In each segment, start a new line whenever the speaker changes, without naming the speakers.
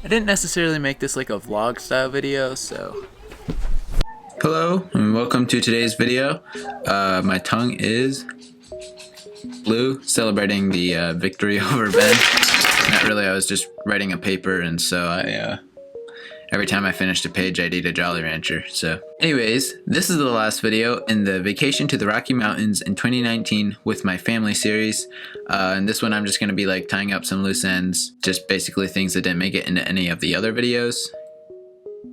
I didn't necessarily make this like a vlog style video, so.
Hello and welcome to today's video. My tongue is blue, celebrating the victory over Ben. Not really, I was just writing a paper, and so every time I finished a page I'd eat a Jolly Rancher. So anyways, this is the last video in the Vacation to the Rocky Mountains in 2019 with my family series. And this one I'm just going to be like tying up some loose ends, just basically things that didn't make it into any of the other videos,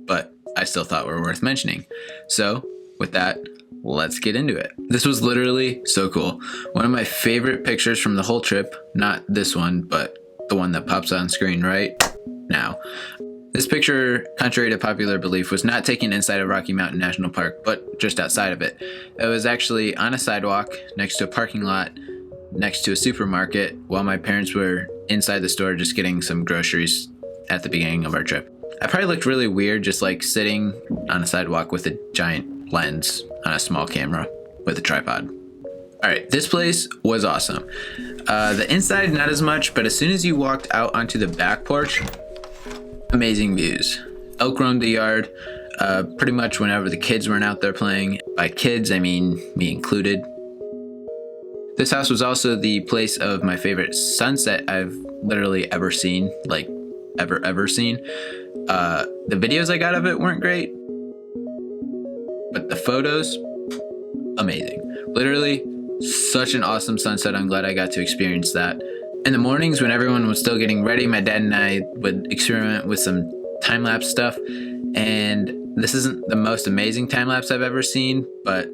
but I still thought were worth mentioning. So with that, let's get into it. This was literally so cool. One of my favorite pictures from the whole trip, not this one, but the one that pops on screen right now. This picture, contrary to popular belief, was not taken inside of Rocky Mountain National Park, but just outside of it. It was actually on a sidewalk next to a parking lot, next to a supermarket, while my parents were inside the store just getting some groceries at the beginning of our trip. I probably looked really weird just like sitting on a sidewalk with a giant lens on a small camera with a tripod. Alright, this place was awesome. The inside, not as much, but as soon as you walked out onto the back porch, amazing views. Elk roamed the yard pretty much whenever the kids weren't out there playing. By kids, I mean me included. This house was also the place of my favorite sunset I've literally ever seen, like ever seen. The videos I got of it weren't great, but the photos, amazing. Literally such an awesome sunset. I'm glad I got to experience that. In the mornings when everyone was still getting ready, my dad and I would experiment with some time-lapse stuff, and this isn't the most amazing time-lapse I've ever seen, but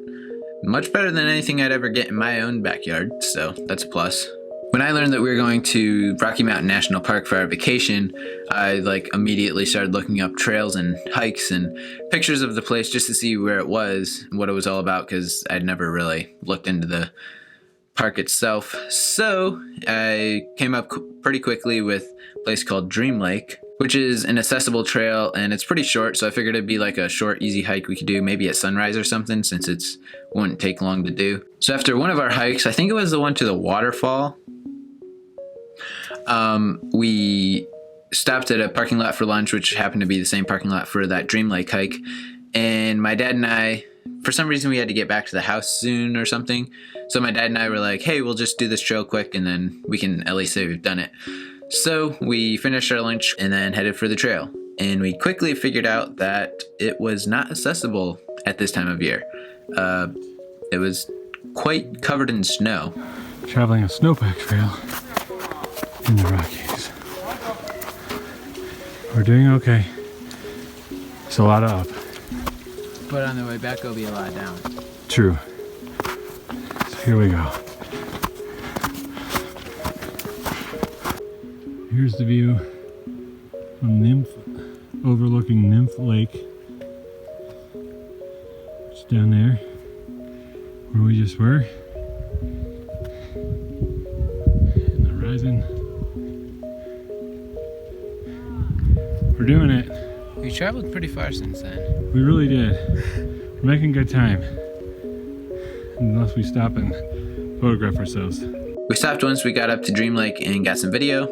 much better than anything I'd ever get in my own backyard, so that's a plus. When I learned that we were going to Rocky Mountain National Park for our vacation, I immediately started looking up trails and hikes and pictures of the place just to see where it was and what it was all about, because I'd never really looked into the park itself. So I came up pretty quickly with a place called Dream Lake, which is an accessible trail, and it's pretty short, so I figured it'd be like a short, easy hike we could do maybe at sunrise or something, since it wouldn't take long to do. So after one of our hikes, I think it was the one to the waterfall, we stopped at a parking lot for lunch, which happened to be the same parking lot for that Dream Lake hike. And my dad and I, for some reason, we had to get back to the house soon or something. So my dad and I were like, hey, we'll just do this trail quick and then we can at least say we've done it. So we finished our lunch and then headed for the trail. And we quickly figured out that it was not accessible at this time of year. It was quite covered in snow.
Traveling a snowpack trail in the Rockies. We're doing okay. It's a lot up.
But on the way back, it'll be a lot down.
True. So here we go. Here's the view from Nymph, overlooking Nymph Lake. It's down there where we just were. And the horizon. We're doing it.
We traveled pretty far since then.
We really did. We're making good time. Unless we stop and photograph ourselves.
We stopped once we got up to Dream Lake and got some video.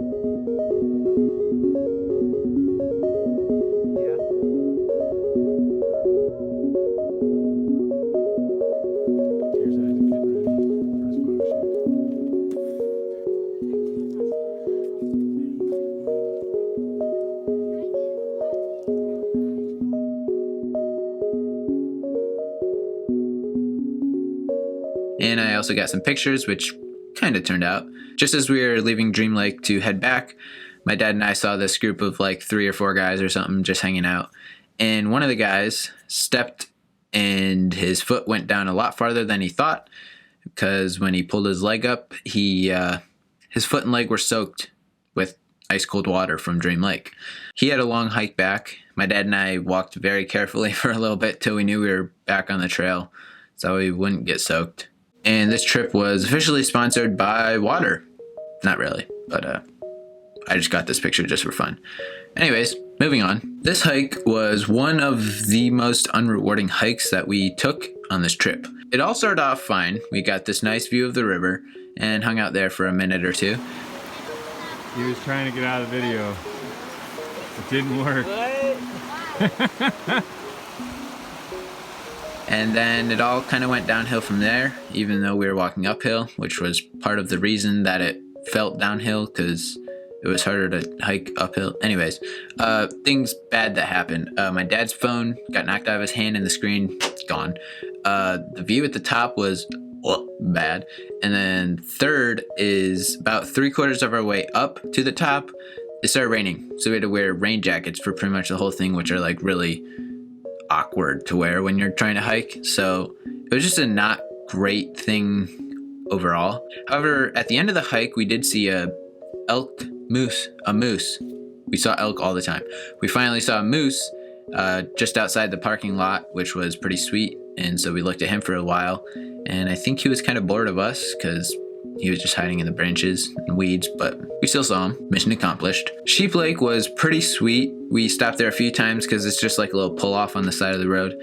And I also got some pictures, which kind of turned out. Just as we were leaving Dream Lake to head back, my dad and I saw this group of like 3 or 4 guys or something just hanging out. And one of the guys stepped and his foot went down a lot farther than he thought, because when he pulled his leg up, his foot and leg were soaked with ice cold water from Dream Lake. He had a long hike back. My dad and I walked very carefully for a little bit till we knew we were back on the trail, so we wouldn't get soaked. And this trip was officially sponsored by water. Not really, but I just got this picture just for fun. Anyways, moving on. This hike was one of the most unrewarding hikes that we took on this trip. It all started off fine. We got this nice view of the river and hung out there for a minute or two.
He was trying to get out of the video. It didn't work.
And then it all kind of went downhill from there, even though we were walking uphill, which was part of the reason that it felt downhill, because it was harder to hike uphill. Anyways, things bad that happened. My dad's phone got knocked out of his hand and the screen gone. The view at the top was bad. And then third is about 3/4 of our way up to the top, it started raining. So we had to wear rain jackets for pretty much the whole thing, which are like really awkward to wear when you're trying to hike. So it was just a not great thing overall. However, at the end of the hike, we did see a moose. We saw elk all the time. We finally saw a moose just outside the parking lot, which was pretty sweet. And so we looked at him for a while, and I think he was kind of bored of us because he was just hiding in the branches and weeds, but we still saw him. Mission accomplished. Sheep Lake was pretty sweet. We stopped there a few times because it's just like a little pull off on the side of the road.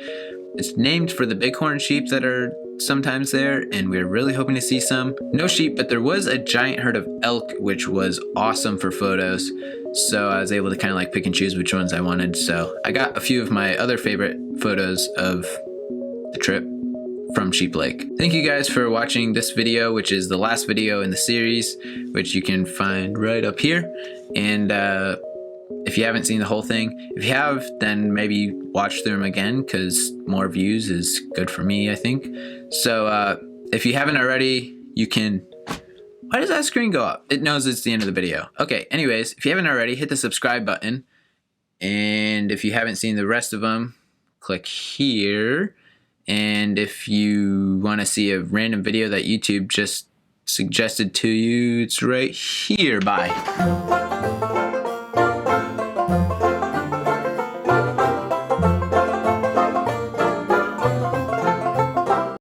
It's named for the bighorn sheep that are sometimes there, and we were really hoping to see some. No sheep, but there was a giant herd of elk, which was awesome for photos. So I was able to kind of like pick and choose which ones I wanted. So I got a few of my other favorite photos of the trip from Sheep Lake. Thank you guys for watching this video, which is the last video in the series, which you can find right up here. And if you haven't seen the whole thing, if you have, then maybe watch through them again, because more views is good for me, I think. So if you haven't already, you can... Why does that screen go up? It knows it's the end of the video. Okay, anyways, if you haven't already, hit the subscribe button. And if you haven't seen the rest of them, click here. And if you want to see a random video that YouTube just suggested to you, it's right here. Bye.